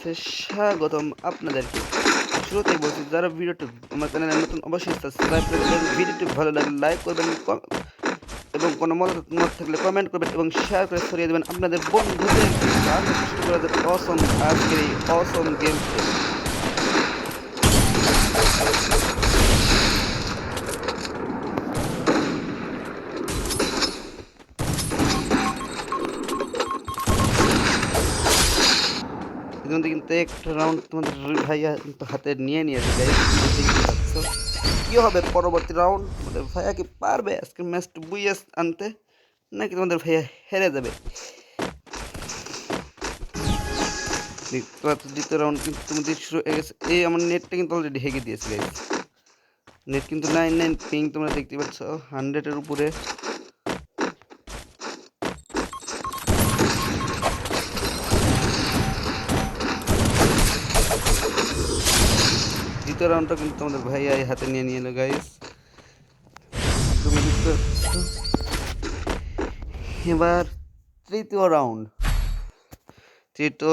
স্বাগতম আপনাদেরকে। শুরুতেই বলছি যারা ভিডিওটি আমার চ্যানেলে নতুন অবশ্যই সাবস্ক্রাইব করে দেবেন। ভিডিওটি ভালো লাগলে লাইক করবেন এবং কোনো মতামত থাকলে কমেন্ট করবেন এবং শেয়ার করে ছড়িয়ে দেবেন আপনাদের বন্ধুদের। তাহলে শুরু করা যাক আজকের এই অসম গেম প্লে। ইতিমধ্যে কিন্তু একটা রাউন্ড তোমাদের ভাইয়া কিন্তু হাতে নিয়ে নিয়েছে গাইস, দেখতে পাচ্ছ। কি হবে পরবর্তী রাউন্ড? তোমাদের ভাইয়া কি পারবে আজকে ম্যাচটা বুইয়ে আনতে, নাকি তোমাদের ভাইয়া হেরে যাবে? দ্বিতীয় রাউন্ড কিন্তু তোমাদের শুরু হয়ে গেছে। এই আমার নেটটা কিন্তু অলরেডি হেগে দিয়েছে গাইস। নেট কিন্তু 99 পিং তোমরা দেখতে পাচ্ছ, 100-এর উপরে। দ্বিতীয় রাউন্ডটা কিন্তু তোমাদের ভাইয়া হাতে নিয়ে নিয়ে এলো গাইস। এবার তৃতীয়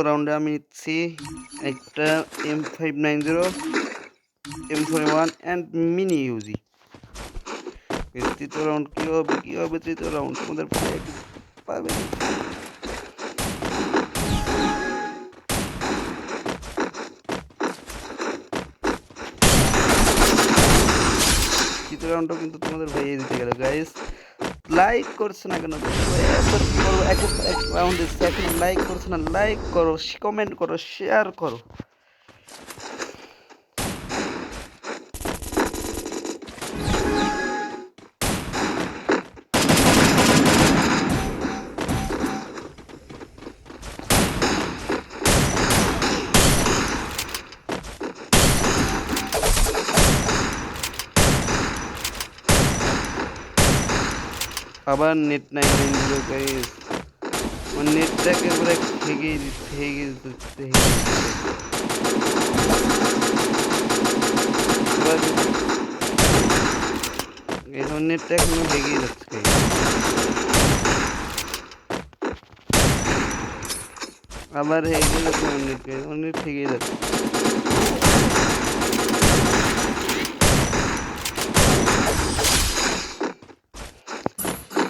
রাউন্ডে আমি নিচ্ছি একটা M590, M41 and mini UG. তৃতীয় রাউন্ড কি হবে তৃতীয় রাউন্ড? তোমাদের ভাইয়া কি পারবে? তৃতীয় রাউন্ডটাও কিন্তু তোমাদের ভাইয়া দিতে গেল গাইস। লাইক করছে না কেন? এক রাউন্ডে সেকেন্ড লাইক করছে না। লাইক করো, কমেন্ট করো, শেয়ার করো। আবার নেট 990 গাইস। আমার নেটটা একেবারে হেগে দিচ্ছে। এখন নেটটা এখন হেগেই যাচ্ছে। আবার হেগে যাচ্ছে আমার নেট, আমার নেট হেগেই যাচ্ছে।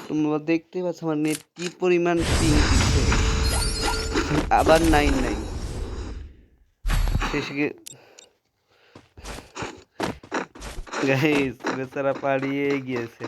তোমরা দেখতে পাচ্ছ আমার নেট কি পরিমাণ পিং দিচ্ছে। আবার 99 শেষে গাইস, বেচারা পালিয়ে গিয়েছে।